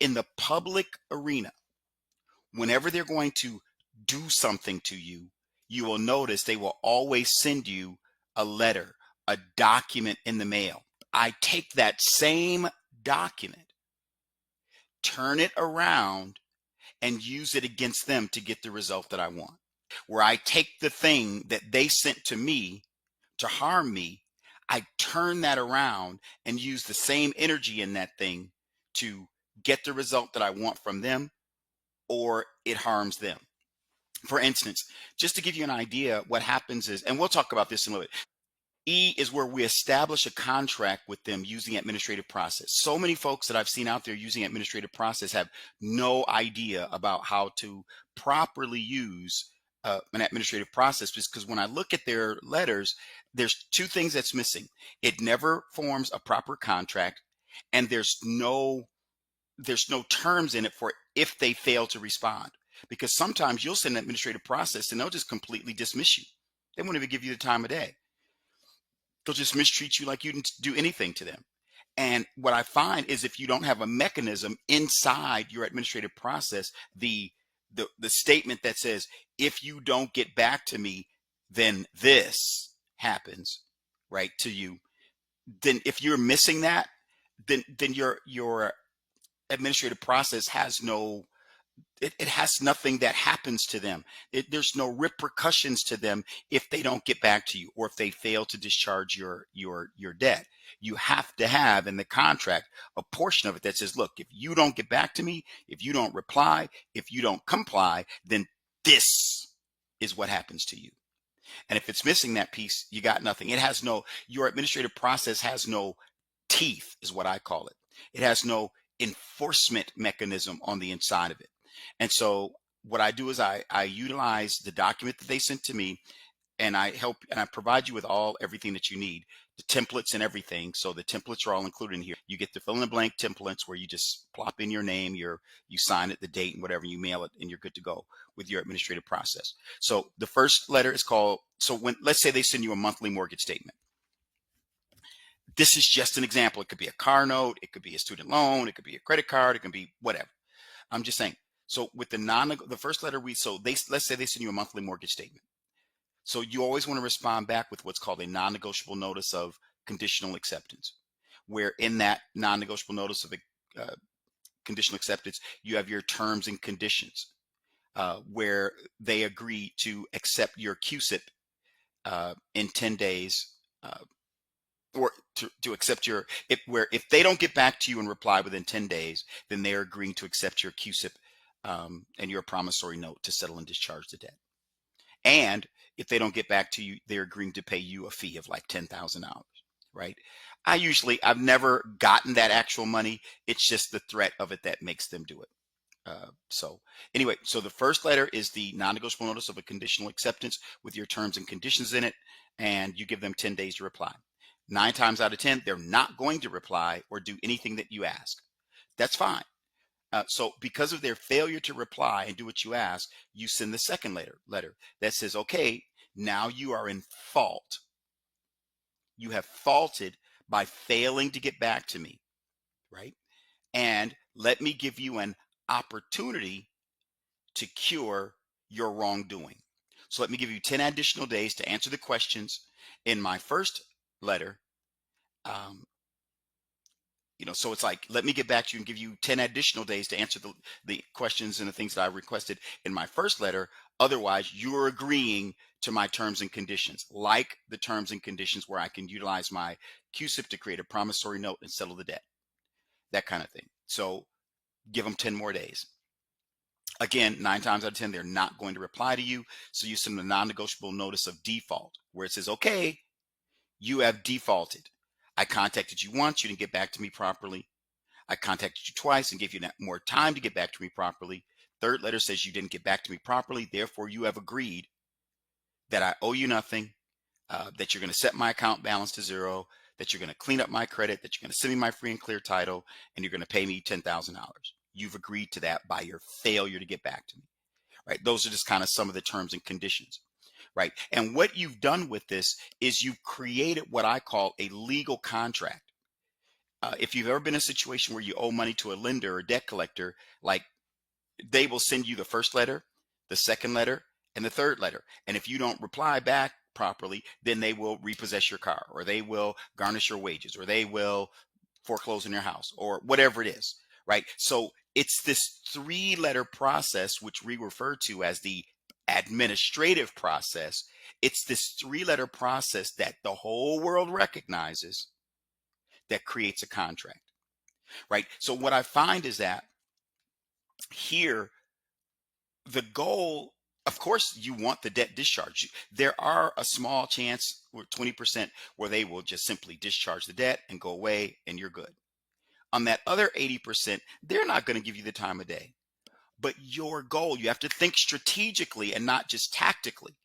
in the public arena, whenever they're going to do something to you, you will notice they will always send you a letter, a document in the mail. I take that same document, turn it around, and use it against them to get the result that I want. Where I take the thing that they sent to me to harm me, I turn that around and use the same energy in that thing to get the result that I want from them, or it harms them. For instance, just to give you an idea, what happens is, and we'll talk about this in a little bit. E is where we establish a contract with them using administrative process. So many folks that I've seen out there using administrative process have no idea about how to properly use an administrative process, because when I look at their letters, there's two things that's missing. It never forms a proper contract, and there's no terms in it for if they fail to respond. Because sometimes you'll send an administrative process and they'll just completely dismiss you. They won't even give you the time of day. They'll just mistreat you like you didn't do anything to them. And what I find is, if you don't have a mechanism inside your administrative process, the statement that says, if you don't get back to me, then this happens, right, to you. Then if you're missing that, then your administrative process has no, it has nothing that happens to them. There's no repercussions to them if they don't get back to you, or if they fail to discharge your debt. You have to have in the contract a portion of it that says, look, if you don't get back to me, if you don't reply, if you don't comply, then this is what happens to you. And if it's missing that piece, you got nothing. Your administrative process has no teeth, is what I call it. It has no enforcement mechanism on the inside of it. And so what I do is I utilize the document that they sent to me, and I provide you with everything that you need, the templates and everything. So the templates are all included in here. You get the fill in the blank templates where you just plop in your name, you sign it, the date, and whatever, you mail it, and you're good to go with your administrative process. So the first letter is called, let's say they send you a monthly mortgage statement. This is just an example. It could be a car note, it could be a student loan, it could be a credit card, it can be whatever. I'm just saying. So with the first letter, let's say they send you a monthly mortgage statement. So you always want to respond back with what's called a non-negotiable notice of conditional acceptance, where in that non-negotiable notice of conditional acceptance, you have your terms and conditions, where they agree to accept your QSIP in 10 days, or to accept if they don't get back to you and reply within 10 days, then they're agreeing to accept your QSIP and your promissory note to settle and discharge the debt. And if they don't get back to you, they're agreeing to pay you a fee of like $10,000, right? I've never gotten that actual money. It's just the threat of it that makes them do it. So the first letter is the non-negotiable notice of a conditional acceptance with your terms and conditions in it, and you give them 10 days to reply. 9 times out of 10, they're not going to reply or do anything that you ask. That's fine. So because of their failure to reply and do what you ask, you send the second letter that says, okay, now you are in fault. You have faulted by failing to get back to me, right? And let me give you an opportunity to cure your wrongdoing. So let me give you 10 additional days to answer the questions in my first letter. So it's like, let me get back to you and give you 10 additional days to answer the questions and the things that I requested in my first letter. Otherwise, you're agreeing to my terms and conditions, like the terms and conditions where I can utilize my QSIP to create a promissory note and settle the debt, that kind of thing. So give them 10 more days. Again, 9 times out of 10, they're not going to reply to you. So you send a non-negotiable notice of default where it says, okay, you have defaulted. I contacted you once, you didn't get back to me properly. I contacted you twice and gave you more time to get back to me properly. Third letter says you didn't get back to me properly. Therefore, you have agreed that I owe you nothing, that you're going to set my account balance to 0, that you're going to clean up my credit, that you're going to send me my free and clear title, and you're going to pay me $10,000. You've agreed to that by your failure to get back to me, right? Those are just kind of some of the terms and conditions. Right. And what you've done with this is you've created what I call a legal contract. If you've ever been in a situation where you owe money to a lender or debt collector, like they will send you the first letter, the second letter, and the third letter. And if you don't reply back properly, then they will repossess your car, or they will garnish your wages, or they will foreclose on your house, or whatever it is, right? So it's this three-letter process, which we refer to as the administrative process. It's this three-letter process that the whole world recognizes that creates a contract, right? So what I find is that here, the goal, of course, you want the debt discharge. There are a small chance, or 20%, where they will just simply discharge the debt and go away and you're good. On that other 80%, they're not going to give you the time of day. But your goal, you have to think strategically and not just tactically.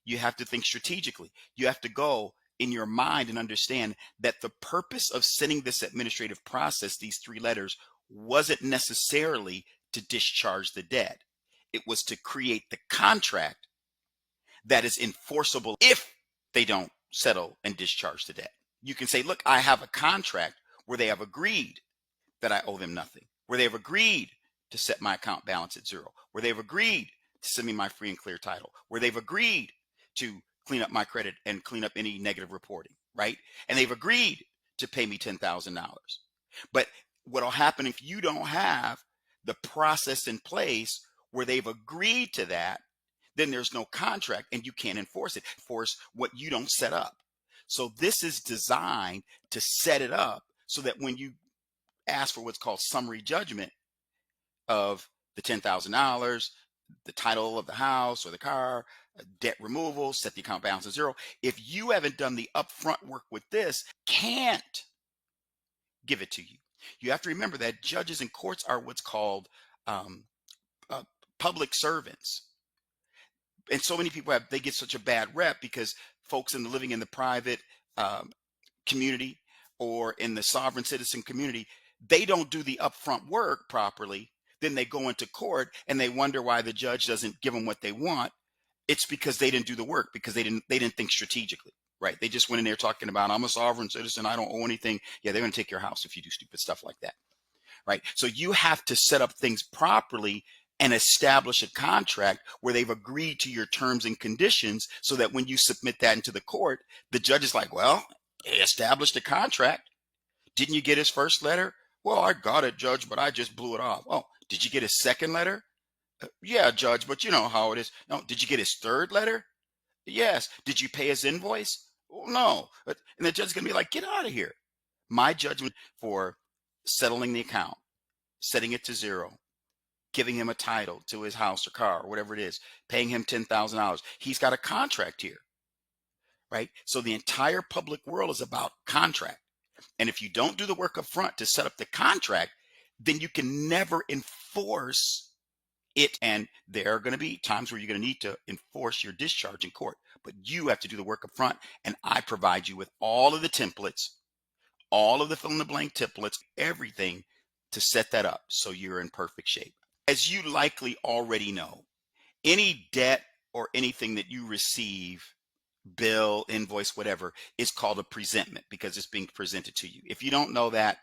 You have to think strategically. You have to go in your mind and understand that the purpose of sending this administrative process, these three letters, wasn't necessarily to discharge the debt. It was to create the contract that is enforceable if they don't settle and discharge the debt. You can say, look, I have a contract where they have agreed that I owe them nothing, where they have agreed to set my account balance at zero, where they've agreed to send me my free and clear title, where they've agreed to clean up my credit and clean up any negative reporting, right? And they've agreed to pay me $10,000. But what'll happen if you don't have the process in place where they've agreed to that, then there's no contract and you can't enforce it, force what you don't set up. So this is designed to set it up so that when you ask for what's called summary judgment of the $10,000, the title of the house or the car, debt removal, set the account balance to zero. If you haven't done the upfront work with this, can't give it to you. You have to remember that judges and courts are what's called public servants. And so many people they get such a bad rep because folks living in the private community or in the sovereign citizen community, they don't do the upfront work properly. Then they go into court and they wonder why the judge doesn't give them what they want. It's because they didn't do the work, because they didn't think strategically, right? They just went in there talking about, I'm a sovereign citizen, I don't owe anything. Yeah, they're going to take your house if you do stupid stuff like that, right? So you have to set up things properly and establish a contract where they've agreed to your terms and conditions, so that when you submit that into the court, the judge is like, well, he established a contract. Didn't you get his first letter? Well, I got it, judge, but I just blew it off. Oh, did you get his second letter? Yeah, judge, but you know how it is. No, did you get his third letter? Yes. Did you pay his invoice? Oh, no. And the judge is going to be like, get out of here. My judgment for settling the account, setting it to zero, giving him a title to his house or car or whatever it is, paying him $10,000. He's got a contract here, right? So the entire public world is about contract. And if you don't do the work up front to set up the contract, then you can never enforce it. And there are going to be times where you're going to need to enforce your discharge in court, but you have to do the work up front. And I provide you with all of the templates, all of the fill in the blank templates, everything to set that up so you're in perfect shape. As you likely already know, any debt or anything that you receive, bill, invoice, whatever, is called a presentment because it's being presented to you. If you don't know that,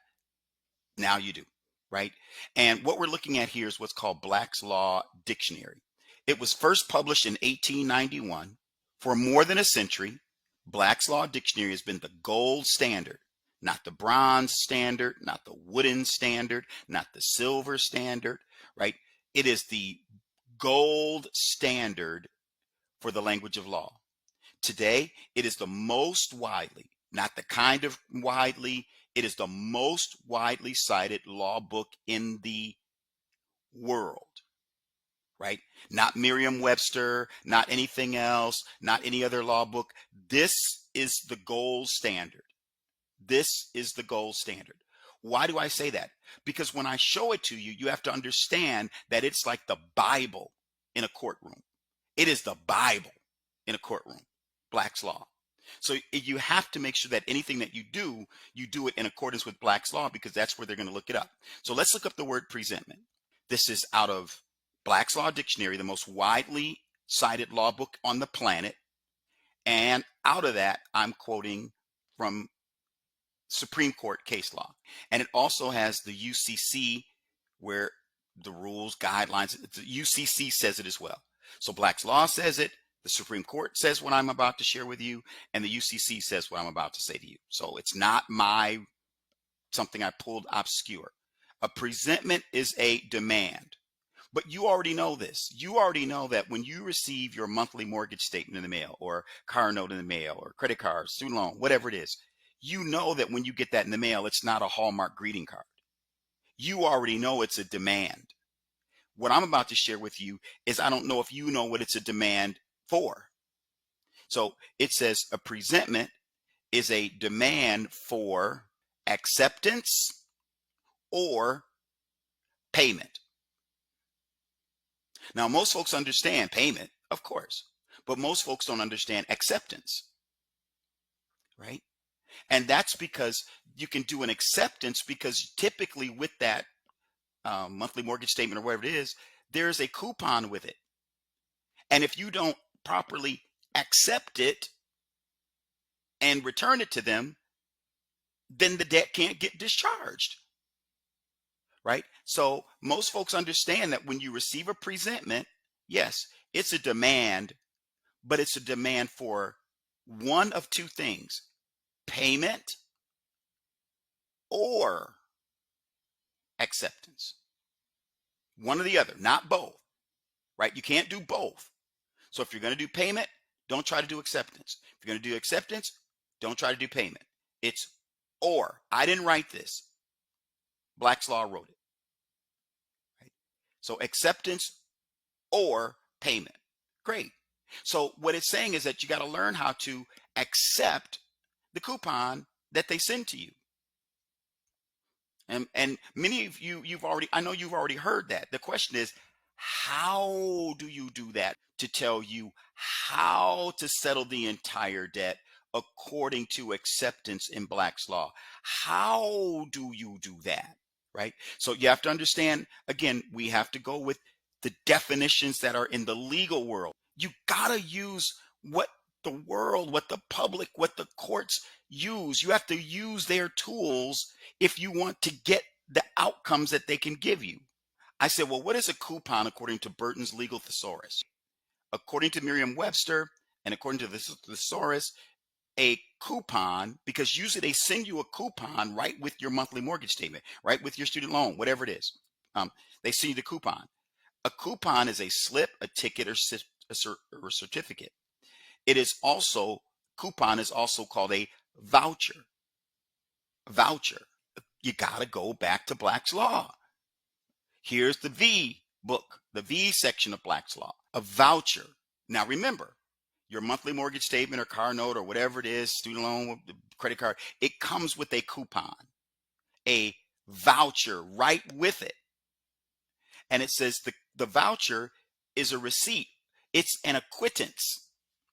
now you do, right? And what we're looking at here is what's called Black's Law Dictionary. It was first published in 1891. For more than a century, Black's Law Dictionary has been the gold standard, not the bronze standard, not the wooden standard, not the silver standard, right? It is the gold standard for the language of law. Today, it is the most widely, not the kind of widely, it is the most widely cited law book in the world, right? Not Merriam-Webster, not anything else, not any other law book. This is the gold standard. This is the gold standard. Why do I say that? Because when I show it to you, you have to understand that it's like the Bible in a courtroom. It is the Bible in a courtroom, Black's Law. So you have to make sure that anything that you do it in accordance with Black's Law, because that's where they're going to look it up. So let's look up the word presentment. This is out of Black's Law Dictionary, the most widely cited law book on the planet. And out of that, I'm quoting from Supreme Court case law. And it also has the UCC, where the rules, guidelines, the UCC says it as well. So Black's Law says it, the Supreme Court says what I'm about to share with you, and the UCC says what I'm about to say to you. So it's not something I pulled obscure. A presentment is a demand. But you already know this. You already know that when you receive your monthly mortgage statement in the mail, or car note in the mail, or credit card, student loan, whatever it is, you know that when you get that in the mail, it's not a Hallmark greeting card. You already know it's a demand. What I'm about to share with you is, I don't know if you know what it's a demand for. So it says a presentment is a demand for acceptance or payment. Now, most folks understand payment, of course, but most folks don't understand acceptance, right? And that's because you can do an acceptance, because typically with that monthly mortgage statement or whatever it is, there's a coupon with it. And if you don't properly accept it and return it to them, then the debt can't get discharged, right? So most folks understand that when you receive a presentment, yes, it's a demand, but it's a demand for one of two things: payment or acceptance. One or the other, not both, right? You can't do both. So if you're going to do payment, don't try to do acceptance. If you're going to do acceptance, don't try to do payment. It's or. I didn't write this. Black's Law wrote it, right? So acceptance or payment. Great. So what it's saying is that you got to learn how to accept the coupon that they send to you. And many of you, I know you've already heard that. The question is, how do you do that? To tell you how to settle the entire debt according to acceptance in Black's Law. How do you do that? Right? So you have to understand, again, we have to go with the definitions that are in the legal world. You gotta use what the world, what the public, what the courts use. You have to use their tools if you want to get the outcomes that they can give you. I said, well, what is a coupon according to Burton's Legal Thesaurus? According to Merriam-Webster and according to the thesaurus, a coupon, because usually they send you a coupon right with your monthly mortgage statement, right with your student loan, whatever it is. They send you the coupon. A coupon is a slip, a ticket, or a certificate. It is also, coupon is also called a voucher. Voucher. You got to go back to Black's Law. Here's the V book, the V section of Black's Law. A voucher. Now remember, your monthly mortgage statement or car note or whatever it is, student loan, credit card, it comes with a coupon, a voucher right with it. And it says the voucher is a receipt. It's an acquittance.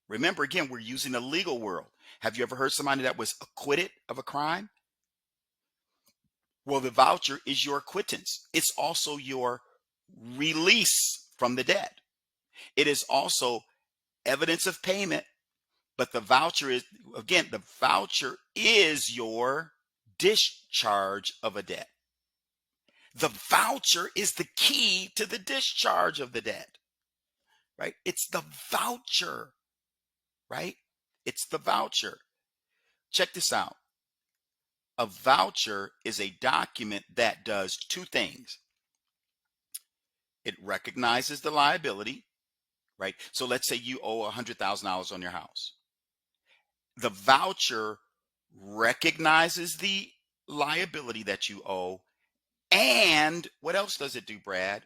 Remember, again, we're using the legal world. Have you ever heard somebody that was acquitted of a crime? Well, the voucher is your acquittance. It's also your release from the debt. It is also evidence of payment, but the voucher is, again, the voucher is your discharge of a debt. The voucher is the key to the discharge of the debt, right? It's the voucher, right? It's the voucher. Check this out. A voucher is a document that does two things. It recognizes the liability, right? So let's say you owe $100,000 on your house. The voucher recognizes the liability that you owe. And what else does it do, Brad?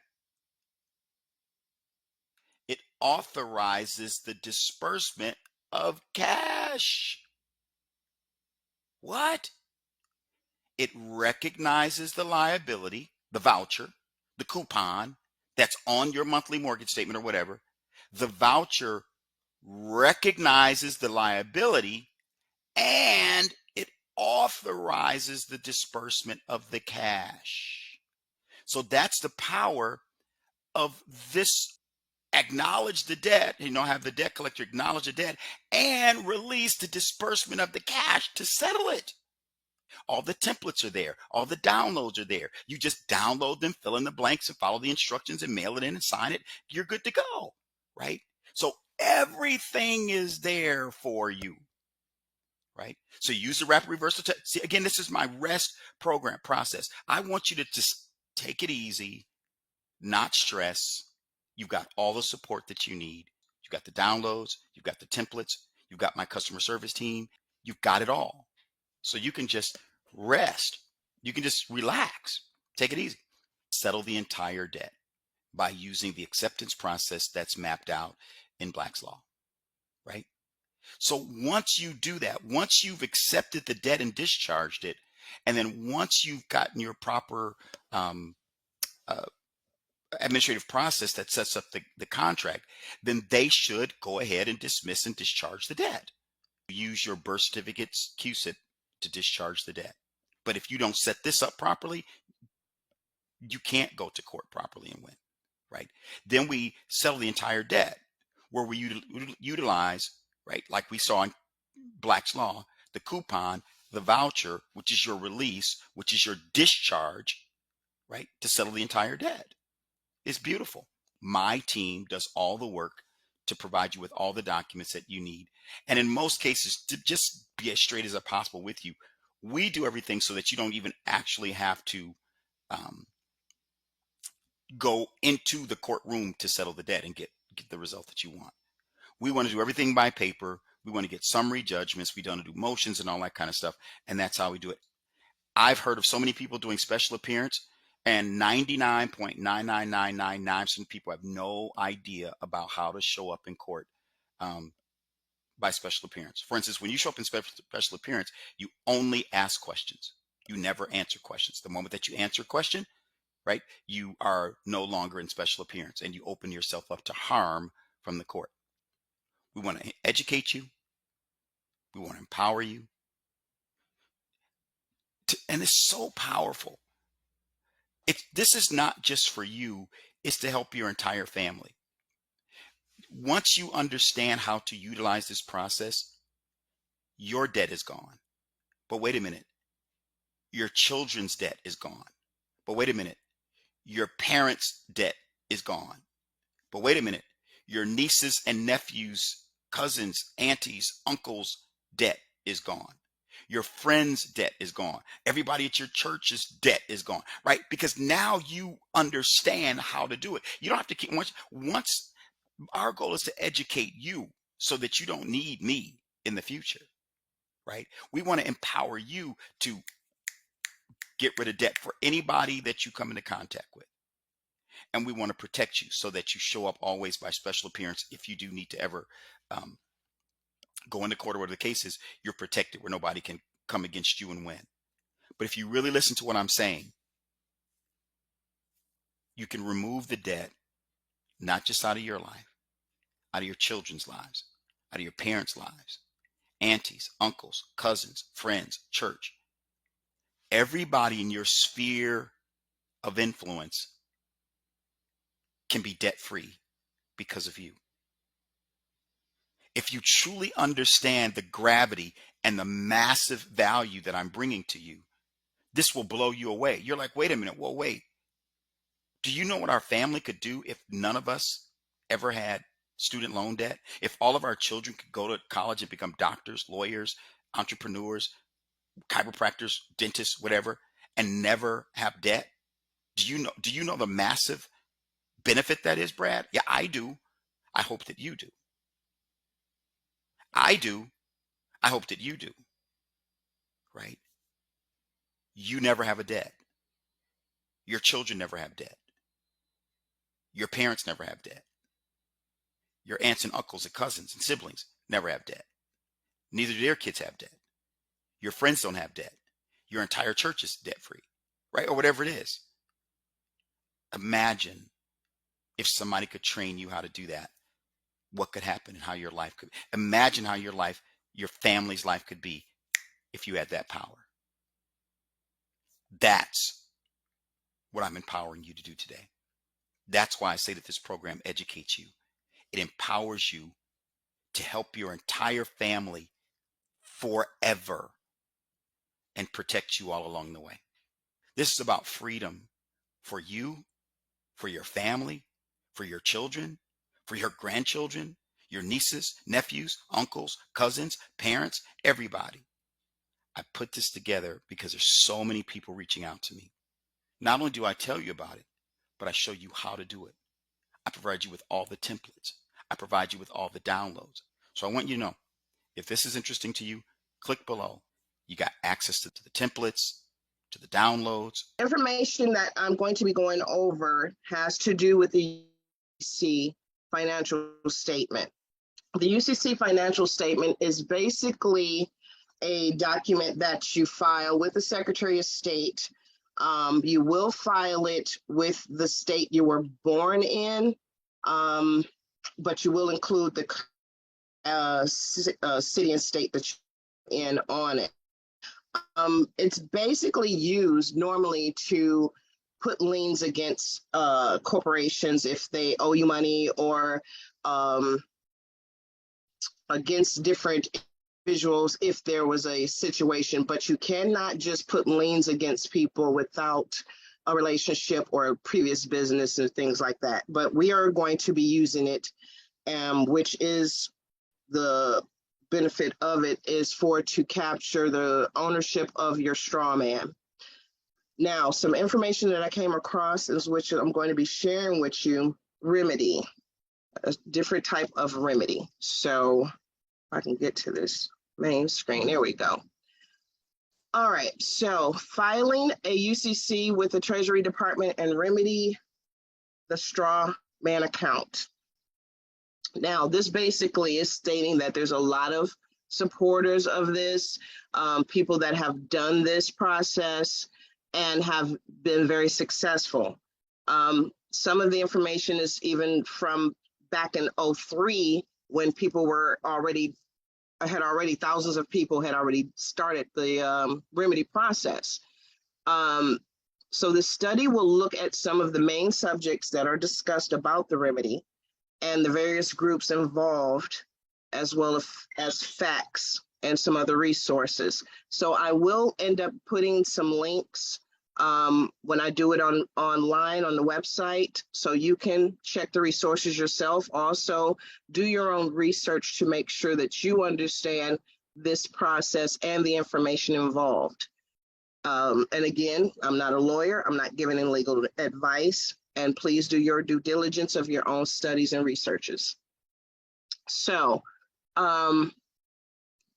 It authorizes the disbursement of cash. What? It recognizes the liability, the voucher, the coupon that's on your monthly mortgage statement or whatever. The voucher recognizes the liability and it authorizes the disbursement of the cash. So that's the power of this. Acknowledge the debt, have the debt collector acknowledge the debt and release the disbursement of the cash to settle it. All the templates are there. All the downloads are there. You just download them, fill in the blanks, and follow the instructions and mail it in and sign it. You're good to go, right? So everything is there for you, right? So use the rapid reversal. See, again, this is my rest program process. I want you to just take it easy, not stress. You've got all the support that you need. You've got the downloads, you've got the templates, you've got my customer service team, you've got it all. So you can just rest. You can just relax. Take it easy. Settle the entire debt by using the acceptance process that's mapped out in Black's Law, right? So once you do that, once you've accepted the debt and discharged it, and then once you've gotten your proper uh, administrative process that sets up the contract, then they should go ahead and dismiss and discharge the debt. Use your birth certificate's QSIP to discharge the debt. But if you don't set this up properly, you can't go to court properly and win, right? Then we settle the entire debt where we utilize, right, like we saw in Black's Law, the coupon, the voucher, which is your release, which is your discharge, right, to settle the entire debt. It's beautiful. My team does all the work to provide you with all the documents that you need. And in most cases, to just be as straight as possible with you, we do everything so that you don't even actually have to go into the courtroom to settle the debt and get the result that you want. We want to do everything by paper. We want to get summary judgments. We don't want to do motions and all that kind of stuff. And that's how we do it. I've heard of so many people doing special appearance, and 99.99999% of people have no idea about how to show up in court by special appearance. For instance, when you show up in special appearance, you only ask questions. You never answer questions. The moment that you answer a question, right, you are no longer in special appearance and you open yourself up to harm from the court. We want to educate you. We want to empower you. And it's so powerful. This is not just for you. It's to help your entire family. Once you understand how to utilize this process, your debt is gone. But wait a minute. Your children's debt is gone. But wait a minute. Your parents' debt is gone. But wait a minute. Your nieces and nephews, cousins, aunties, uncles' debt is gone. Your friend's debt is gone. Everybody at your church's debt is gone, right? Because now you understand how to do it. You don't have to keep once our goal is to educate you so that you don't need me in the future, right? We want to empower you to get rid of debt for anybody that you come into contact with. And we want to protect you so that you show up always by special appearance. If you do need to ever go into court or whatever the case is, you're protected where nobody can come against you and win. But if you really listen to what I'm saying, you can remove the debt, not just out of your life, out of your children's lives, out of your parents' lives, aunties, uncles, cousins, friends, church. Everybody in your sphere of influence can be debt free because of you. If you truly understand the gravity and the massive value that I'm bringing to you, this will blow you away. You're like, wait a minute. Well, wait. Do you know what our family could do if none of us ever had student loan debt? If all of our children could go to college and become doctors, lawyers, entrepreneurs, chiropractors, dentists, whatever, and never have debt? Do you know the massive benefit that is, Brad? Yeah, I do. I hope that you do. I do. I hope that you do. Right? You never have a debt. Your children never have debt. Your parents never have debt. Your aunts and uncles and cousins and siblings never have debt. Neither do their kids have debt. Your friends don't have debt. Your entire church is debt free, right? Or whatever it is. Imagine if somebody could train you how to do that, what could happen and how your life could. Imagine how your family's life could be if you had that power. That's what I'm empowering you to do today. That's why I say that this program educates you. It empowers you to help your entire family forever. and protect you all along the way. This is about freedom for you, for your family, for your children, for your grandchildren, your nieces, nephews, uncles, cousins, parents, everybody. I put this together because there's so many people reaching out to me. Not only do I tell you about it, but I show you how to do it. I provide you with all the templates. I provide you with all the downloads. So I want you to know, if this is interesting to you, click below. You got access to the templates, to the downloads. Information that I'm going to be going over has to do with the UCC financial statement. The UCC financial statement is basically a document that you file with the Secretary of State. You will file it with the state you were born in, but you will include the city and state that you're in on it. It's basically used normally to put liens against corporations if they owe you money, or against different individuals if there was a situation. But you cannot just put liens against people without a relationship or a previous business and things like that. But we are going to be using it, which is the benefit of it is to capture the ownership of your straw man. Now, some information that I came across is which I'm going to be sharing with you: remedy, a different type of remedy. So I can get to this main screen. There we go. All right, so filing a UCC with the Treasury Department and remedy the straw man account. Now, this basically is stating that there's a lot of supporters of this, people that have done this process and have been very successful. Some of the information is even from back in 2003, when people were thousands of people had already started the remedy process. So the study will look at some of the main subjects that are discussed about the remedy and the various groups involved, as well as facts and some other resources. So I will end up putting some links when I do it online on the website, so you can check the resources yourself. Also, do your own research to make sure that you understand this process and the information involved. And again, I'm not a lawyer. I'm not giving any legal advice. And please do your due diligence of your own studies and researches. So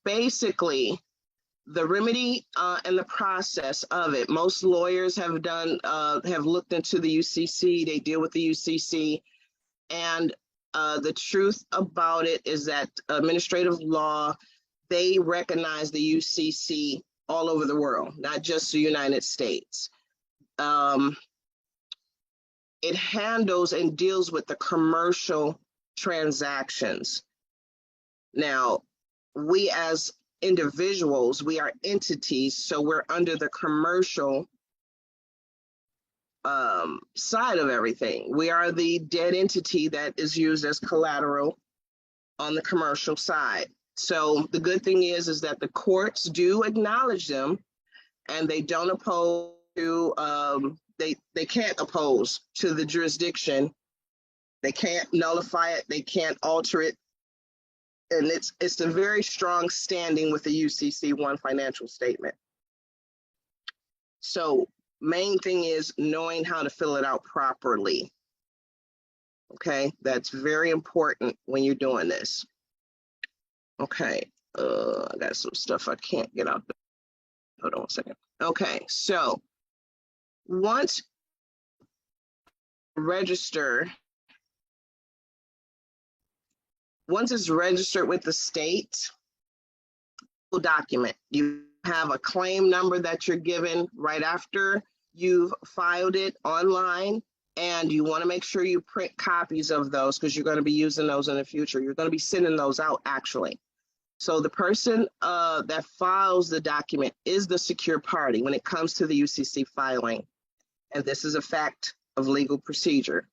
basically, the remedy and the process of it, most lawyers have looked into the UCC. They deal with the UCC. And the truth about it is that administrative law, they recognize the UCC all over the world, not just the United States. It handles and deals with the commercial transactions. Now, we as individuals, we are entities, so we're under the commercial side of everything. We are the dead entity that is used as collateral on the commercial side. So the good thing is that the courts do acknowledge them, and they don't oppose to they can't oppose to the jurisdiction. They can't nullify it. They can't alter it. And it's a very strong standing with the UCC one financial statement. So main thing is knowing how to fill it out properly. Okay, that's very important when you're doing this. Okay, I got some stuff I can't get out. Hold on a second. Okay, so once it's registered with the state, document, you have a claim number that you're given right after you've filed it online, and you want to make sure you print copies of those because you're going to be using those in the future. You're going to be sending those out actually. So the person that files the document is the secure party when it comes to the UCC filing. And this is a fact of legal procedure.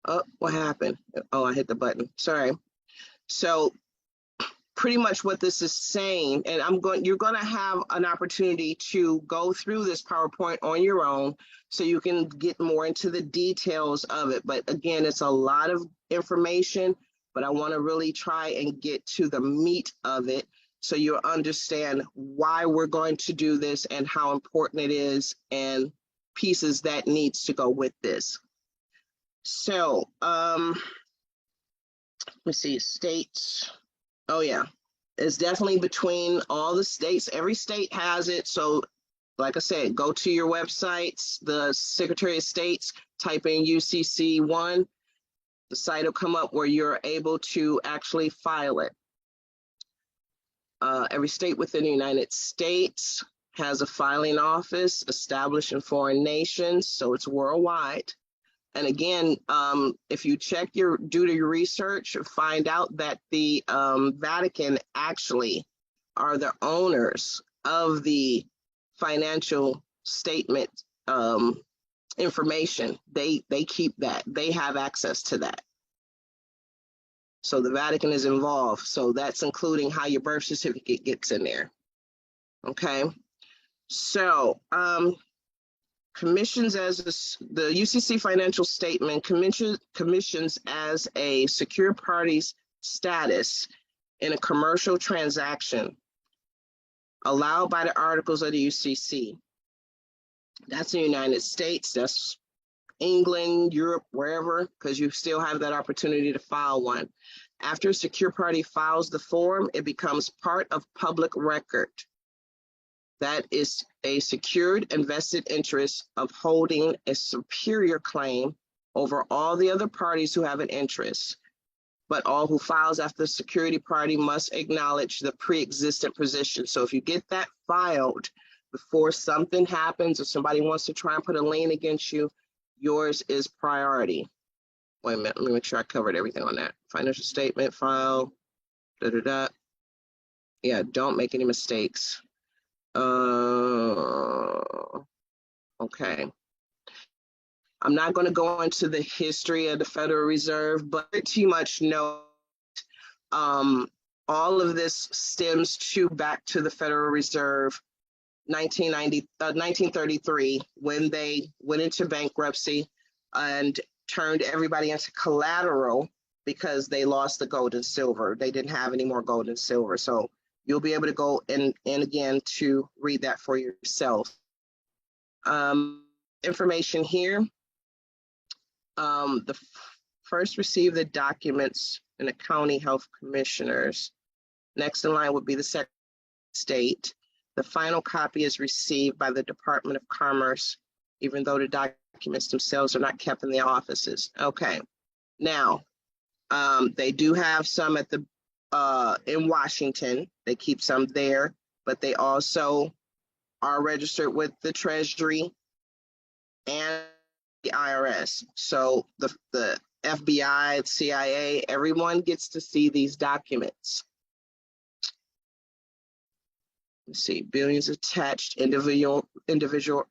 Oh, what happened? Oh, I hit the button. Sorry. So pretty much what this is saying, and you're going to have an opportunity to go through this PowerPoint on your own so you can get more into the details of it. But again, it's a lot of information, but I want to really try and get to the meat of it so you'll understand why we're going to do this and how important it is and pieces that needs to go with this. So, let's see, states. Oh yeah, it's definitely between all the states. Every state has it. So like I said, go to your websites, the Secretary of State's, type in UCC1. The site will come up where you're able to actually file it. Every state within the United States has a filing office established in foreign nations, so it's worldwide. And again, if you do your research, find out that the Vatican actually are the owners of the financial statement information. They keep that. They have access to that. So the Vatican is involved. So that's including how your birth certificate gets in there. Okay. So commissions as the UCC financial statement commissions as a secure party's status in a commercial transaction allowed by the articles of the UCC. That's the United States, that's England, Europe, wherever, because you still have that opportunity to file one. After a secure party files the form, it becomes part of public record. That is a secured and vested interest of holding a superior claim over all the other parties who have an interest. But all who files after the security party must acknowledge the pre-existent position. So if you get that filed before something happens or somebody wants to try and put a lien against you, yours is priority. Wait a minute, let me make sure I covered everything on that. Financial statement file, Yeah, don't make any mistakes. Okay. I'm not going to go into the history of the Federal Reserve, but pretty much know all of this stems back to the Federal Reserve 1933, when they went into bankruptcy and turned everybody into collateral because they lost the gold and silver. They didn't have any more gold and silver. So you'll be able to go and again to read that for yourself. Information here. The first receive the documents in the county health commissioners. Next in line would be the Secretary of State. The final copy is received by the Department of Commerce, even though the documents themselves are not kept in the offices. Okay. Now, they do have some at the in Washington. They keep some there, but they also are registered with the Treasury and the IRS. So the FBI, CIA, everyone gets to see these documents. Let's see, billions attached, individual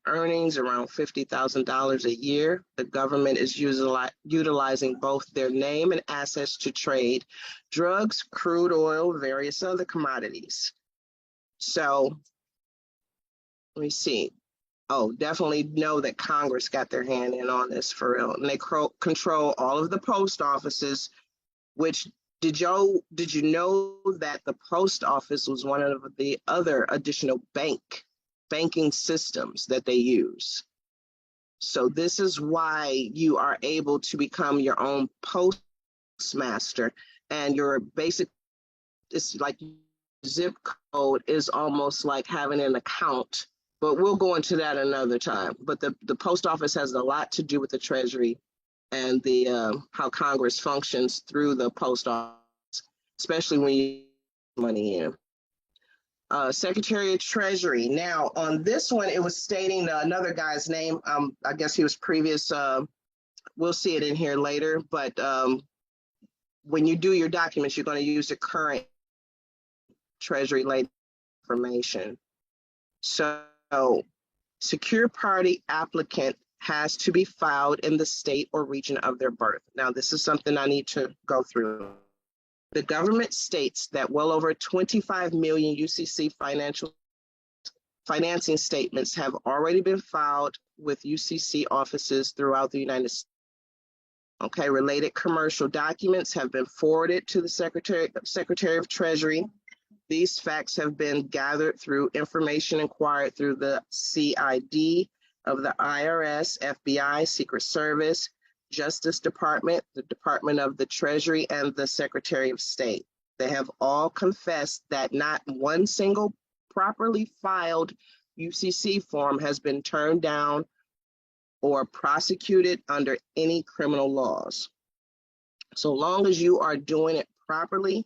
earnings around $50,000 a year. The government is utilizing both their name and assets to trade drugs, crude oil, various other commodities. So let me see. Oh, definitely know that Congress got their hand in on this for real. And they control all of the post offices, which did you know that the post office was one of the other additional banking systems that they use? So this is why you are able to become your own postmaster, and your basic, it's like zip code is almost like having an account, but we'll go into that another time. But the post office has a lot to do with the Treasury and the how Congress functions through the post office, especially when you put money in. Secretary of Treasury. Now, on this one, it was stating another guy's name. I guess he was previous. We'll see it in here later. But when you do your documents, you're going to use the current Treasury related information. So, secure party applicant has to be filed in the state or region of their birth. Now, this is something I need to go through. The government states that well over 25 million UCC financing statements have already been filed with UCC offices throughout the United States. Okay, related commercial documents have been forwarded to the Secretary of Treasury. These facts have been gathered through information acquired through the CID of the IRS, FBI, Secret Service, Justice Department, the Department of the Treasury, and the Secretary of State. They have all confessed that not one single properly filed UCC form has been turned down or prosecuted under any criminal laws. So long as you are doing it properly,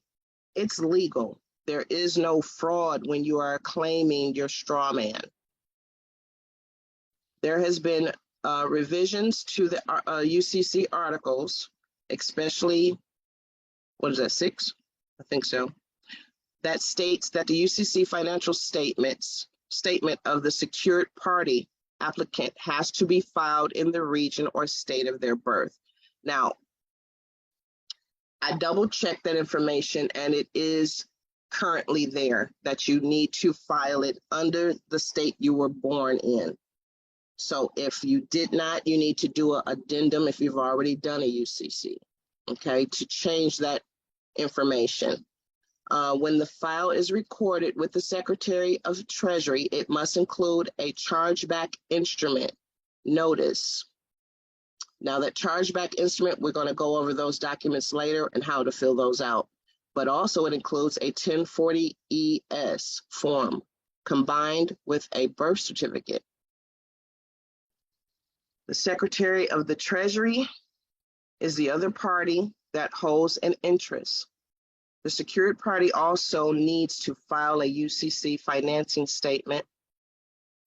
it's legal. There is no fraud when you are claiming your straw man. There has been revisions to the UCC articles, especially, what is that, 6? I think so. That states that the UCC financial statement of the secured party applicant has to be filed in the region or state of their birth. Now, I double checked that information and it is currently there that you need to file it under the state you were born in. So if you did not, you need to do an addendum if you've already done a UCC, okay, to change that information. When the file is recorded with the Secretary of Treasury, it must include a chargeback instrument notice. Now that chargeback instrument, we're going to go over those documents later and how to fill those out. But also it includes a 1040-ES form combined with a birth certificate. The Secretary of the Treasury is the other party that holds an interest. The secured party also needs to file a UCC financing statement,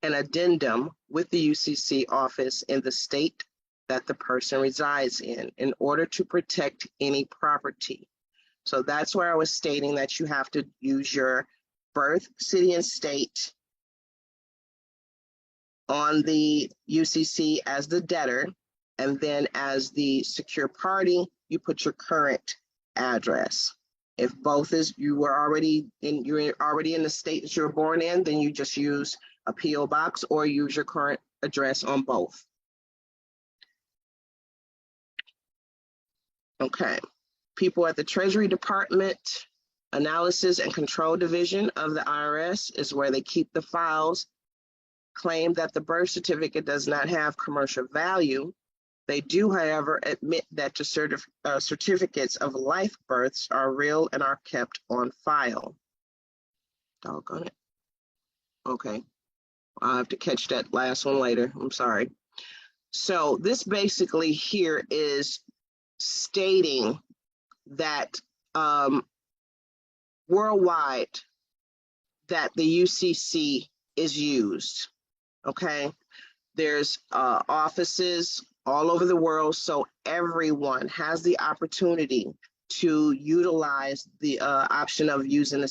an addendum with the UCC office in the state that the person resides in order to protect any property. So that's where I was stating that you have to use your birth, city, and state on the UCC as the debtor, and then as the secure party, you put your current address. If both is you're already in the state that you're born in, then you just use a PO box or use your current address on both. Okay. People at the Treasury Department Analysis and Control Division of the IRS is where they keep the files. Claim that the birth certificate does not have commercial value. They do, however, admit that the certificates of life births are real and are kept on file. Doggone it. Okay. I'll have to catch that last one later. I'm sorry. So this basically here is stating that worldwide that the UCC is used. Okay. There's offices all over the world, so everyone has the opportunity to utilize the option of using a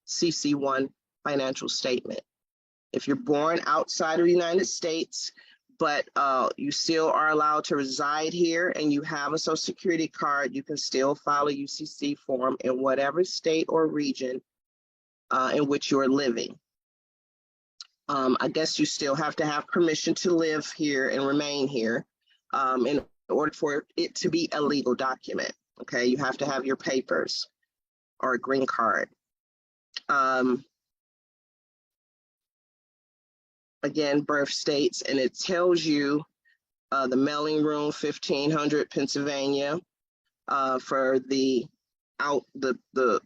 UCC1 financial statement. If you're born outside of the United States, but you still are allowed to reside here and you have a Social Security card, you can still file a UCC form in whatever state or region in which you're living. I guess you still have to have permission to live here and remain here in order for it to be a legal document. Okay, you have to have your papers or a green card. Again, birth states, and it tells you the mailing room, 1500 Pennsylvania, for the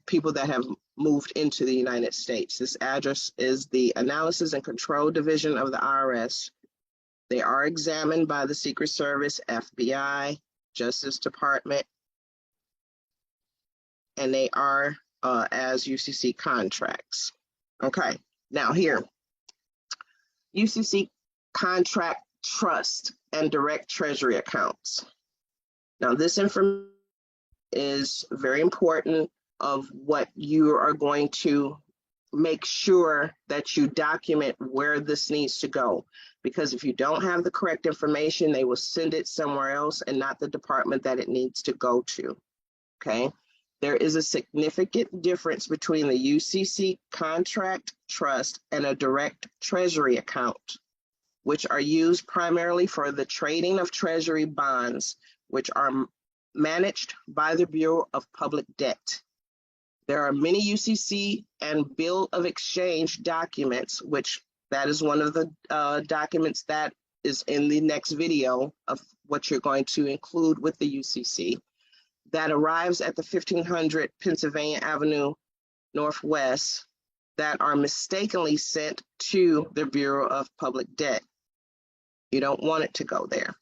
people that have moved into the United States. This address is the Analysis and Control Division of the IRS. They are examined by the Secret Service, FBI, Justice Department, and they are as UCC contracts. Okay, now here, UCC contract trust and direct treasury accounts. Now this information is very important of what you are going to make sure that you document where this needs to go. Because if you don't have the correct information, they will send it somewhere else and not the department that it needs to go to. Okay. There is a significant difference between the UCC contract trust and a direct treasury account, which are used primarily for the trading of treasury bonds, which are managed by the Bureau of Public Debt. There are many UCC and bill of exchange documents, which that is one of the documents that is in the next video of what you're going to include with the UCC, that arrives at the 1500 Pennsylvania Avenue Northwest, that are mistakenly sent to the Bureau of Public Debt. You don't want it to go there.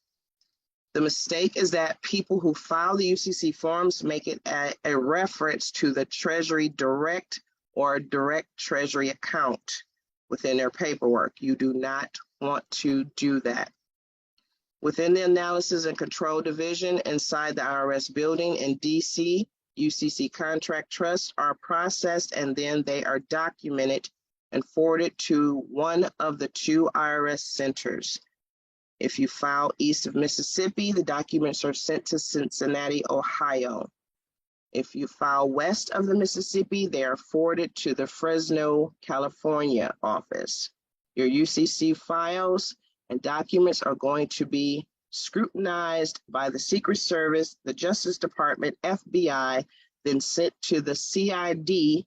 The mistake is that people who file the UCC forms make it a reference to the Treasury Direct or Direct Treasury account within their paperwork. You do not want to do that. Within the Analysis and Control Division inside the IRS building in DC, UCC contract trusts are processed and then they are documented and forwarded to one of the two IRS centers. If you file east of Mississippi, the documents are sent to Cincinnati, Ohio. If you file west of the Mississippi, they are forwarded to the Fresno, California office. Your UCC files and documents are going to be scrutinized by the Secret Service, the Justice Department, FBI, then sent to the CID.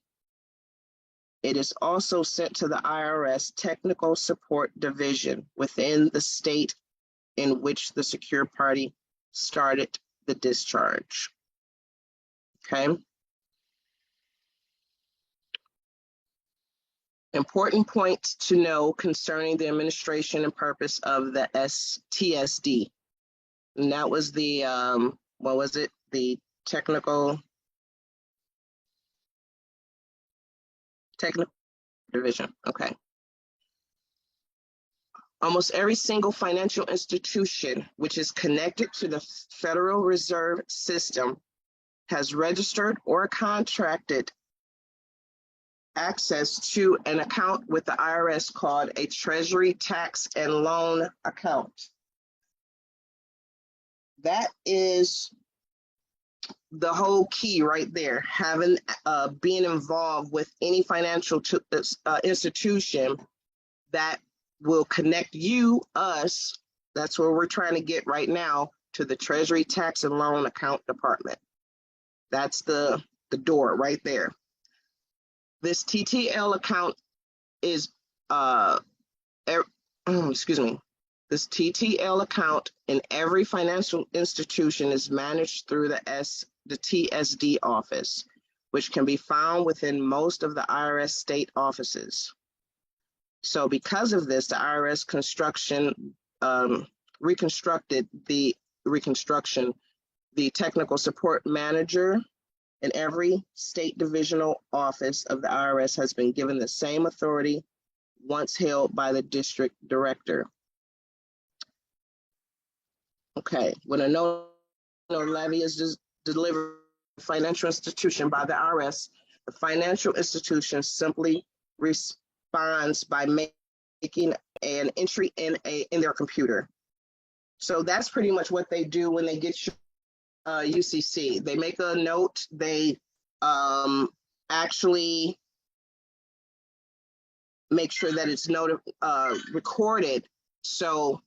It is also sent to the IRS Technical Support Division within the state in which the secure party started the discharge. Okay. Important points to know concerning the administration and purpose of the TSD. And that was the, what was it? The technical division. Okay. Almost every single financial institution which is connected to the Federal Reserve System has registered or contracted access to an account with the IRS called a Treasury Tax and Loan account. That is the whole key right there, having being involved with any financial institution that will connect you, us, that's where we're trying to get right now, to the Treasury Tax and Loan Account Department. That's the door right there. This TTL account is, excuse me, this TTL account in every financial institution is managed through the TSD office, which can be found within most of the IRS state offices. So because of this, the IRS reconstructed the technical support manager in every state divisional office of the IRS has been given the same authority once held by the district director. Okay, when a no levy is delivered to a financial institution by the IRS, the financial institution simply responds by making an entry in their computer. So that's pretty much what they do when they get your UCC. They make a note. They actually make sure that it's recorded, so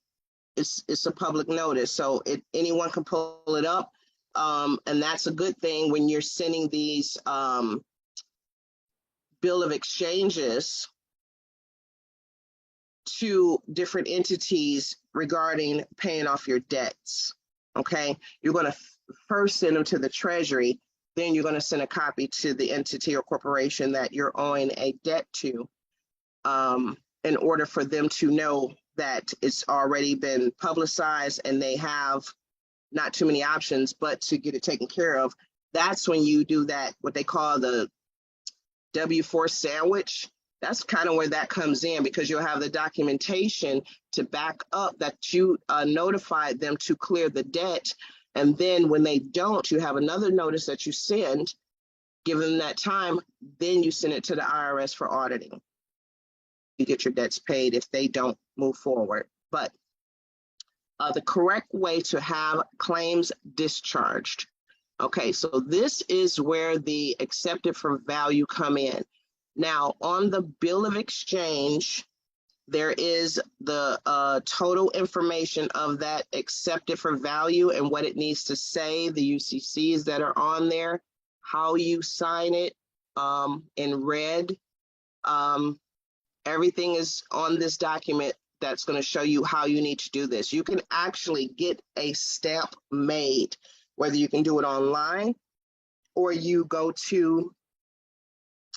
it's a public notice, so anyone can pull it up, and that's a good thing when you're sending these bill of exchanges to different entities regarding paying off your debts. Okay, you're going to first send them to the Treasury, then you're going to send a copy to the entity or corporation that you're owing a debt to, in order for them to know that it's already been publicized and they have not too many options but to get it taken care of. That's when you do that, what they call the W-4 sandwich. That's kind of where that comes in, because you'll have the documentation to back up that you notified them to clear the debt. And then when they don't, you have another notice that you send, give them that time, then you send it to the IRS for auditing. You get your debts paid if they don't move forward. But the correct way to have claims discharged. Okay, so this is where the accepted for value come in. Now, on the bill of exchange, there is the total information of that accepted for value and what it needs to say, the UCCs that are on there, how you sign it in red. Everything is on this document that's going to show you how you need to do this. You can actually get a stamp made, whether you can do it online or you go to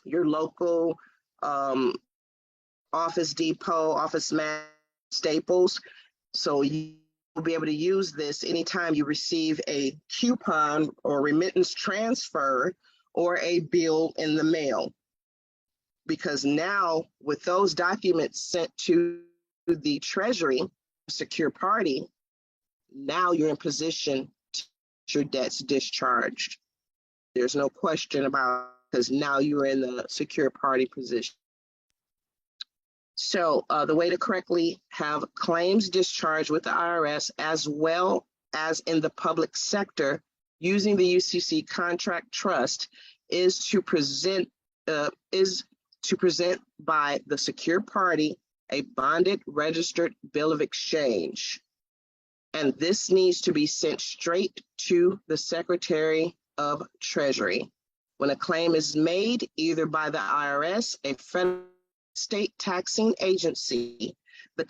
your local Office Depot, Office Max, Staples. So you'll be able to use this anytime you receive a coupon or remittance transfer or a bill in the mail. Because now with those documents sent to the Treasury, secure party, now you're in position to get your debts discharged. There's no question about it, because now you're in the secure party position. So the way to correctly have claims discharged with the IRS, as well as in the public sector, using the UCC contract trust, is to present by the secure party a bonded registered bill of exchange. And this needs to be sent straight to the Secretary of Treasury. When a claim is made either by the IRS, a federal state taxing agency, the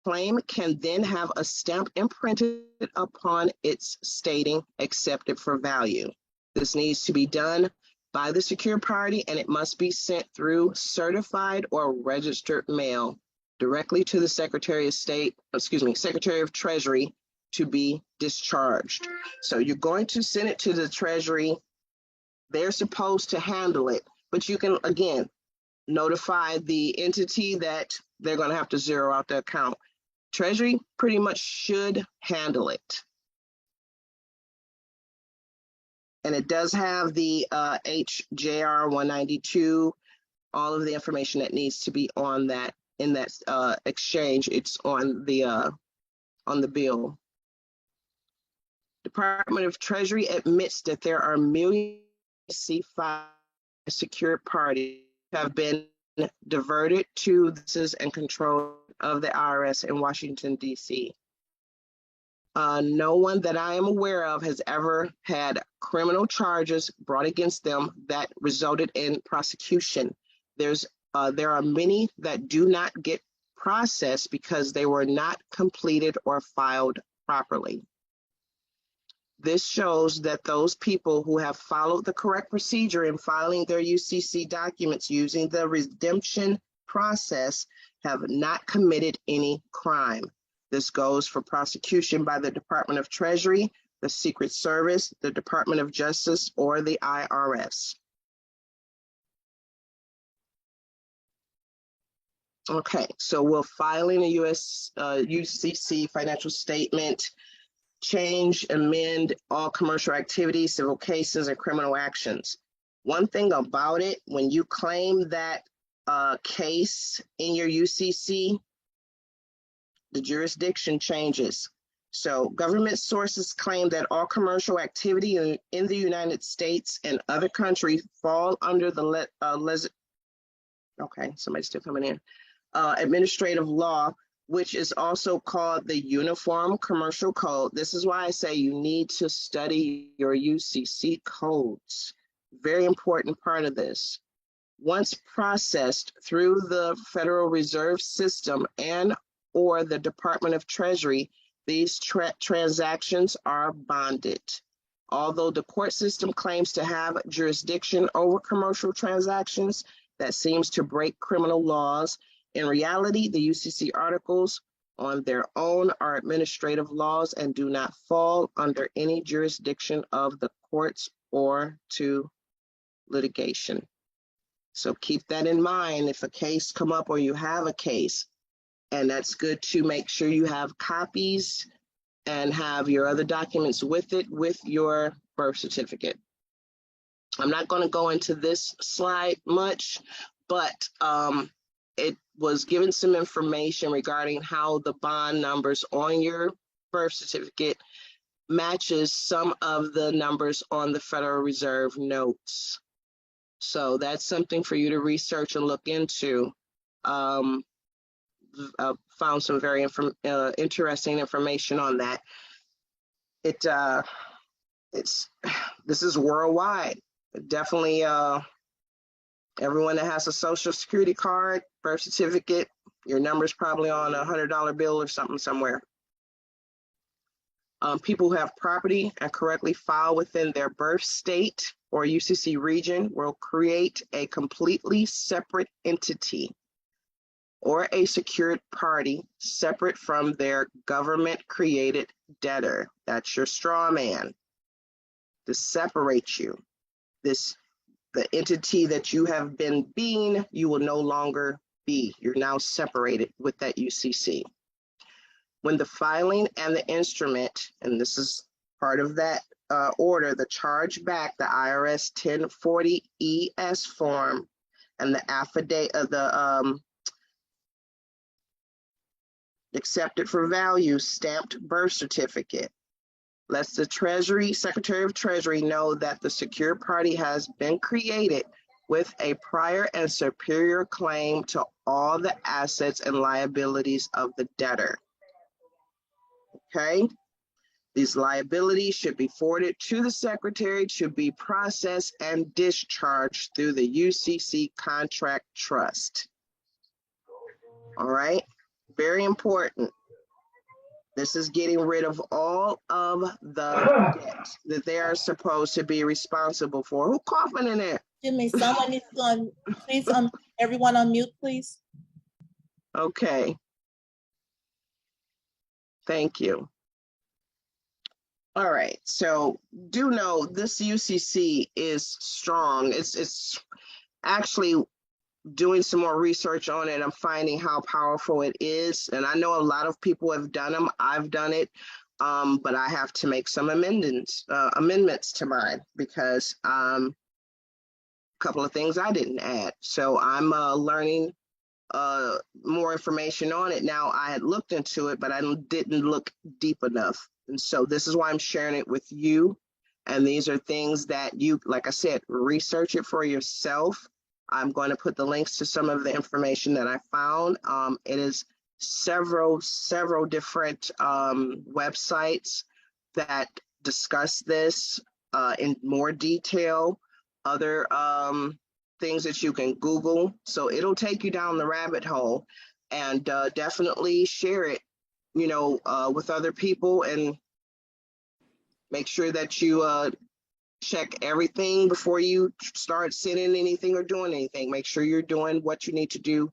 claim can then have a stamp imprinted upon its stating accepted for value. This needs to be done by the secure party, and it must be sent through certified or registered mail directly to the Secretary of Treasury to be discharged. So you're going to send it to the Treasury. They're supposed to handle it, but you can, again, notify the entity that they're going to have to zero out the account. Treasury pretty much should handle it. And it does have the HJR 192, all of the information that needs to be on that, in that exchange. It's on the bill. Department of Treasury admits that there are millions of C5 secure parties have been diverted to this and control of the IRS in Washington, D.C. No one that I am aware of has ever had criminal charges brought against them that resulted in prosecution. There are many that do not get processed because they were not completed or filed properly. This shows that those people who have followed the correct procedure in filing their UCC documents using the redemption process have not committed any crime. This goes for prosecution by the Department of Treasury, the Secret Service, the Department of Justice, or the IRS. Okay, so we're filing a UCC financial statement, change, amend all commercial activities, civil cases, and criminal actions. One thing about it, when you claim that case in your UCC, the jurisdiction changes. So government sources claim that all commercial activity in the United States and other countries fall under the okay, somebody's still coming in. Administrative law, which is also called the Uniform Commercial Code. This is why I say you need to study your UCC codes. Very important part of this. Once processed through the Federal Reserve System and or the Department of Treasury, these transactions are bonded. Although the court system claims to have jurisdiction over commercial transactions, that seems to break criminal laws. In reality, the UCC articles on their own are administrative laws and do not fall under any jurisdiction of the courts or to litigation. So keep that in mind if a case come up or you have a case, and that's good to make sure you have copies and have your other documents with it, with your birth certificate. I'm not going to go into this slide much, but it was given some information regarding how the bond numbers on your birth certificate matches some of the numbers on the Federal Reserve notes. So that's something for you to research and look into. Found some very interesting information on that. It's this is worldwide. Definitely, everyone that has a social security card, birth certificate, your number's probably on $100 bill or something somewhere. People who have property and correctly file within their birth state or UCC region will create a completely separate entity or a secured party separate from their government-created debtor. That's your straw man. To separate you. The entity that you have been being, you will no longer be. You're now separated with that UCC. When the filing and the instrument, and this is part of that order, the charge back, the IRS 1040 ES form, and the affidavit of the accepted for value stamped birth certificate lets the Treasury, Secretary of Treasury know that the secured party has been created with a prior and superior claim to all the assets and liabilities of the debtor. Okay? These liabilities should be forwarded to the Secretary to be processed and discharged through the UCC Contract Trust. All right? Very important. This is getting rid of all of the debt that they are supposed to be responsible for. Who coughing in there? Jimmy, someone needs to please everyone on mute, please. Okay. Thank you. All right. So do know this UCC is strong. It's actually doing some more research on it. I'm finding how powerful it is. And I know a lot of people have done them. I've done it. But I have to make some amendments to mine because a couple of things I didn't add. So I'm learning more information on it now. I had looked into it, but I didn't look deep enough. And so this is why I'm sharing it with you. And these are things that you, like I said, research it for yourself. I'm going to put the links to some of the information that I found. It is several different websites that discuss this in more detail. Other things that you can Google. So it'll take you down the rabbit hole, and definitely share it, with other people, and make sure that you check everything before you start sending anything or doing anything. Make sure you're doing what you need to do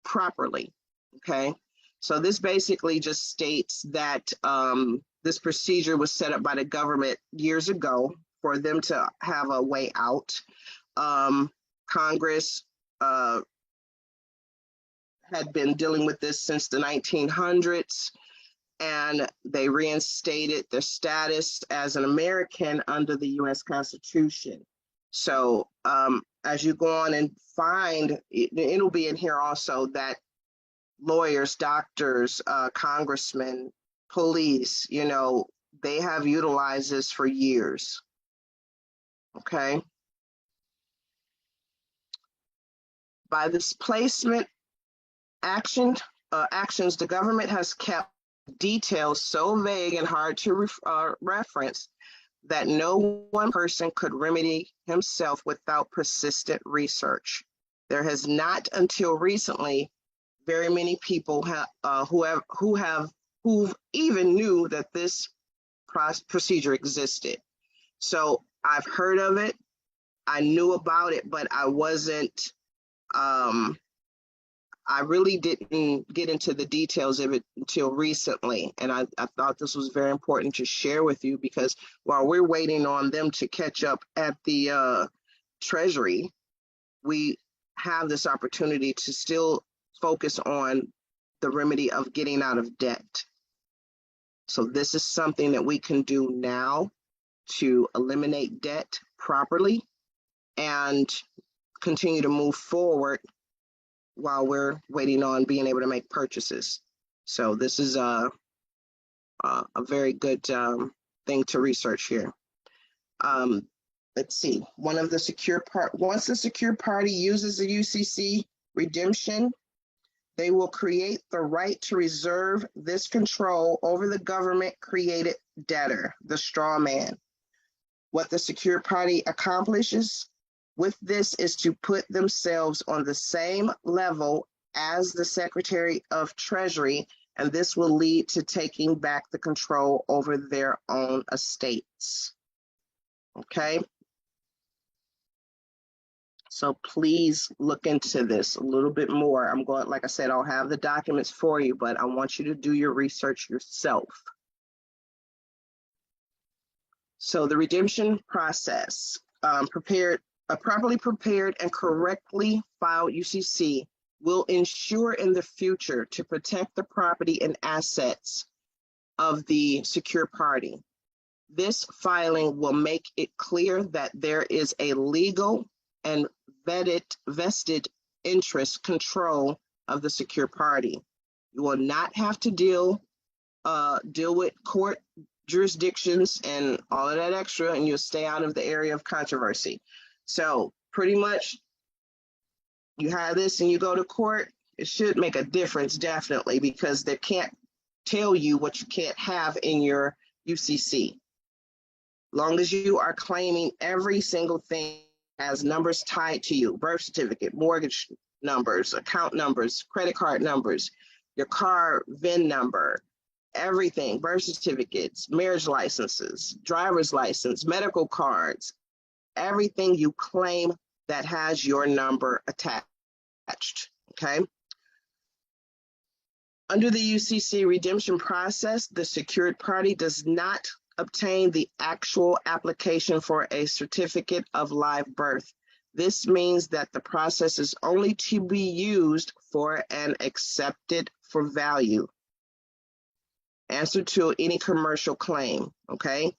properly. Okay. So this basically just states that this procedure was set up by the government years ago for them to have a way out. Congress had been dealing with this since the 1900s, and they reinstated their status as an American under the U.S. Constitution. So as you go on and find, it'll be in here also that lawyers, doctors, congressmen, police, they have utilized this for years. Okay. By this placement actions, the government has kept details so vague and hard to reference that no one person could remedy himself without persistent research. There has not until recently very many people who've even knew that this procedure existed. So I've heard of it, I knew about it, but I wasn't I really didn't get into the details of it until recently. And I thought this was very important to share with you, because while we're waiting on them to catch up at the Treasury, we have this opportunity to still focus on the remedy of getting out of debt. So this is something that we can do now to eliminate debt properly and continue to move forward while we're waiting on being able to make purchases. So this is a very good thing to research here. Let's see. Once the secure party uses the UCC redemption, they will create the right to reserve this control over the government-created debtor, the straw man. What the secure party accomplishes with this is to put themselves on the same level as the Secretary of Treasury, and this will lead to taking back the control over their own estates. Okay? So please look into this a little bit more. I'm going, like I said, I'll have the documents for you, but I want you to do your research yourself. So the redemption process, a properly prepared and correctly filed UCC will ensure in the future to protect the property and assets of the secure party. This filing will make it clear that there is a legal and vested interest control of the secure party. You will not have to deal with court jurisdictions and all of that extra, and you'll stay out of the area of controversy. So pretty much you have this and you go to court, it should make a difference, definitely, because they can't tell you what you can't have in your UCC. Long as you are claiming every single thing has numbers tied to you, birth certificate, mortgage numbers, account numbers, credit card numbers, your car VIN number, everything, birth certificates, marriage licenses, driver's license, medical cards, everything you claim that has your number attached, okay? Under the UCC redemption process, the secured party does not obtain the actual application for a certificate of live birth. This means that the process is only to be used for an accepted for value answer to any commercial claim, okay?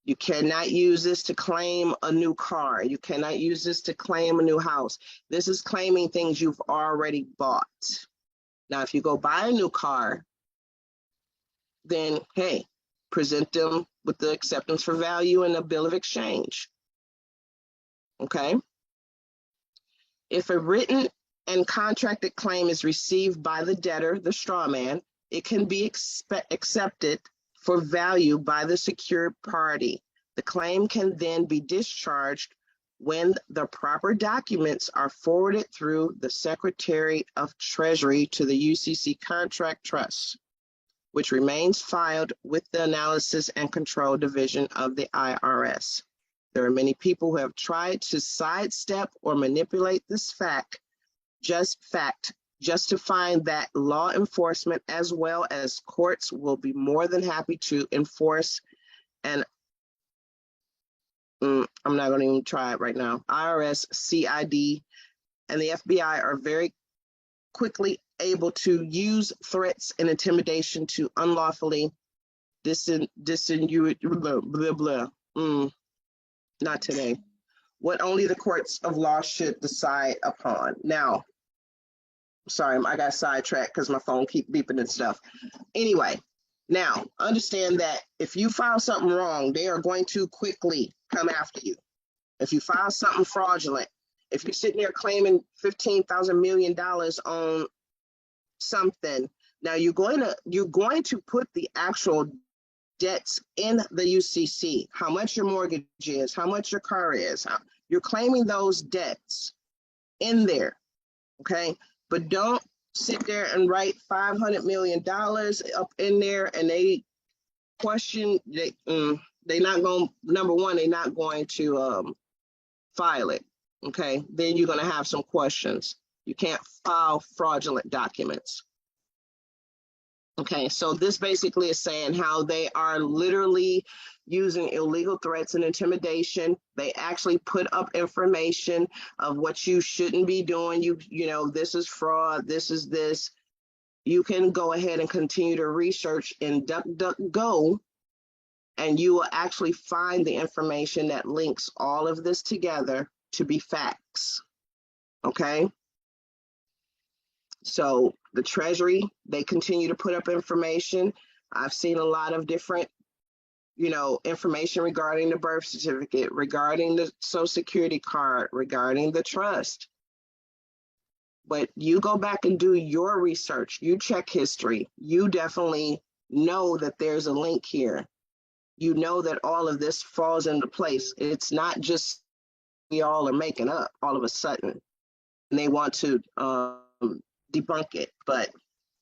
You cannot use this to claim a new car. You cannot use this to claim a new house. This is claiming things you've already bought. Now, if you go buy a new car, then, hey, present them with the acceptance for value and a bill of exchange, okay? If a written and contracted claim is received by the debtor, the straw man, it can be accepted for value by the secured party. The claim can then be discharged when the proper documents are forwarded through the Secretary of Treasury to the UCC Contract Trust, which remains filed with the Analysis and Control Division of the IRS. There are many people who have tried to sidestep or manipulate this fact, justifying that law enforcement as well as courts will be more than happy to enforce, and I'm not going to even try it right now. IRS, CID, and the FBI are very quickly able to use threats and intimidation to unlawfully not today. What only the courts of law should decide upon. Now, sorry, I got sidetracked because my phone keep beeping and stuff. Anyway, now understand that if you file something wrong, they are going to quickly come after you. If you file something fraudulent, if you're sitting there claiming $15,000 million on something, now you're going to put the actual debts in the UCC, how much your mortgage is, how much your car is. You're claiming those debts in there, okay? But don't sit there and write $500 million up in there and they question, they not going, number one, they're not going to file it, okay? Then you're gonna have some questions. You can't file fraudulent documents. Okay, so this basically is saying how they are literally using illegal threats and intimidation. They actually put up information of what you shouldn't be doing. You know, this is fraud, this is this. You can go ahead and continue to research in DuckDuckGo, and you will actually find the information that links all of this together to be facts, okay? So the Treasury, they continue to put up information. I've seen a lot of different information regarding the birth certificate, regarding the social security card, regarding the trust. But you go back and do your research, you check history, you definitely know that there's a link here. You know that all of this falls into place. It's not just we all are making up all of a sudden and they want to debunk it. But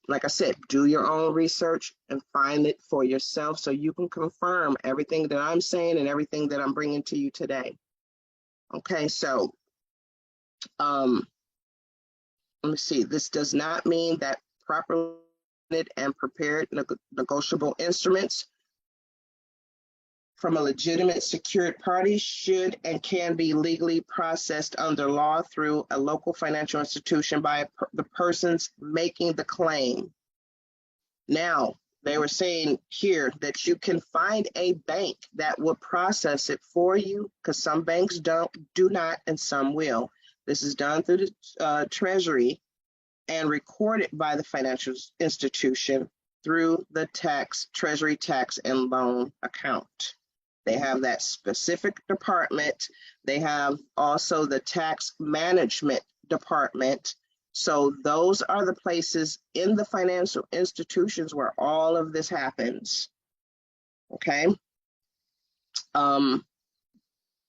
like I said, do your own research and find it for yourself so you can confirm everything that I'm saying and everything that I'm bringing to you today. Okay, so let me see. This does not mean that properly and prepared negotiable instruments from a legitimate secured party should and can be legally processed under law through a local financial institution by the persons making the claim. Now, they were saying here that you can find a bank that will process it for you, because some banks do not, and some will. This is done through the Treasury and recorded by the financial institution through the Treasury tax and loan account. They have that specific department. They have also the tax management department. So those are the places in the financial institutions where all of this happens. Okay.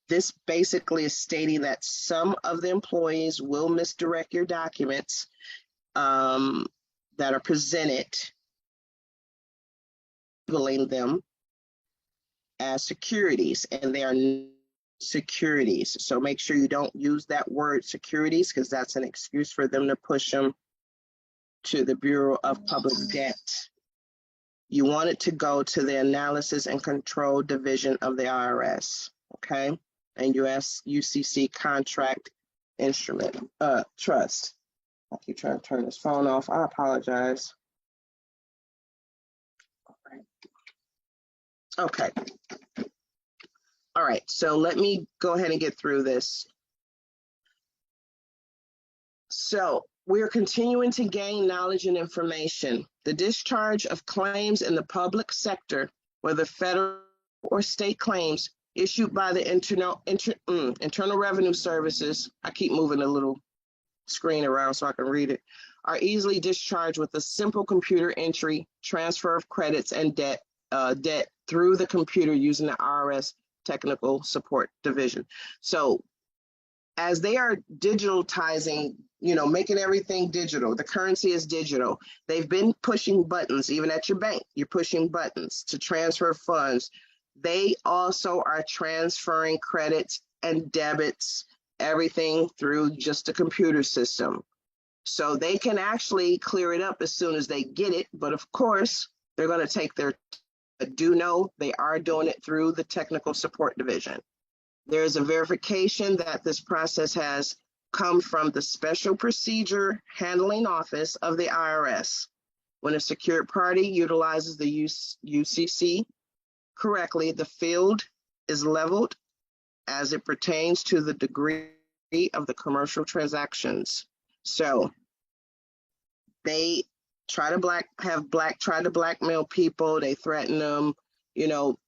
This basically is stating that some of the employees will misdirect your documents that are presented, labeling them as securities, and they are securities. So make sure you don't use that word securities, because that's an excuse for them to push them to the Bureau of Public Debt. You want it to go to the Analysis and Control Division of the IRS, okay? And US UCC contract instrument trust. I keep trying to turn this phone off. I apologize. Okay. All right, so let me go ahead and get through this. So we're continuing to gain knowledge and information. The discharge of claims in the public sector, whether federal or state claims issued by the Internal Revenue Services, I keep moving a little screen around so I can read it, are easily discharged with a simple computer entry, transfer of credits and debt through the computer using the IRS Technical Support Division. So as they are digitalizing, making everything digital, the currency is digital. They've been pushing buttons, even at your bank, you're pushing buttons to transfer funds. They also are transferring credits and debits, everything through just a computer system. So they can actually clear it up as soon as they get it. But of course, they're going to take their, do know they are doing it through the Technical Support Division. There is a verification that this process has come from the Special Procedure Handling Office of the IRS. When a secured party utilizes the UCC correctly, the field is leveled as it pertains to the degree of the commercial transactions. So they try to blackmail people. They threaten them,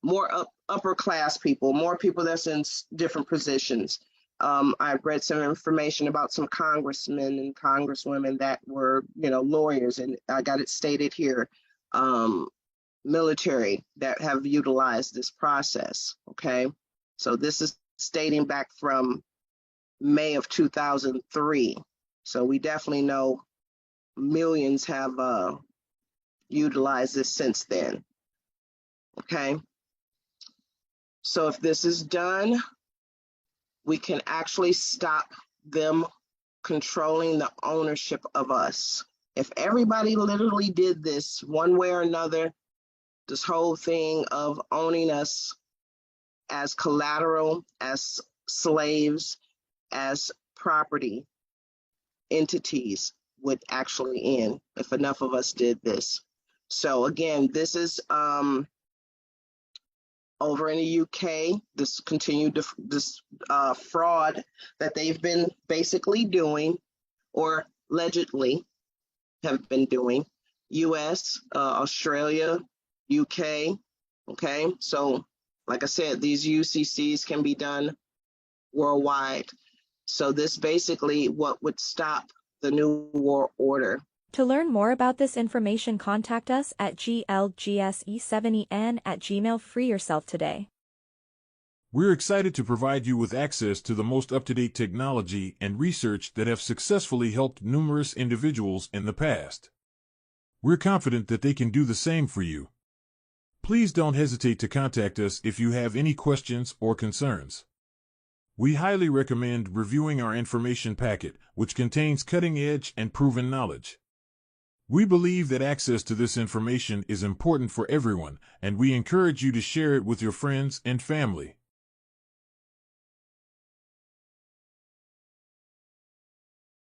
more upper class people, more people that's in different positions. I've read some information about some congressmen and congresswomen that were, lawyers, and I got it stated here, military that have utilized this process. Okay. So this is stating back from May of 2003. So we definitely know millions have utilized this since then. Okay. So if this is done, we can actually stop them controlling the ownership of us. If everybody literally did this one way or another, this whole thing of owning us as collateral, as slaves, as property entities would actually end if enough of us did this. So again, this is over in the UK, this continued this fraud that they've been basically doing, or allegedly have been doing. US, Australia, UK, Okay, so like I said, these UCCs can be done worldwide. So this basically what would stop the New World Order. To learn more about this information, contact us at glgse70n@gmail. Free yourself today. We're excited to provide you with access to the most up-to-date technology and research that have successfully helped numerous individuals in the past. We're confident that they can do the same for you. Please don't hesitate to contact us if you have any questions or concerns. We highly recommend reviewing our information packet, which contains cutting-edge and proven knowledge. We believe that access to this information is important for everyone, and we encourage you to share it with your friends and family.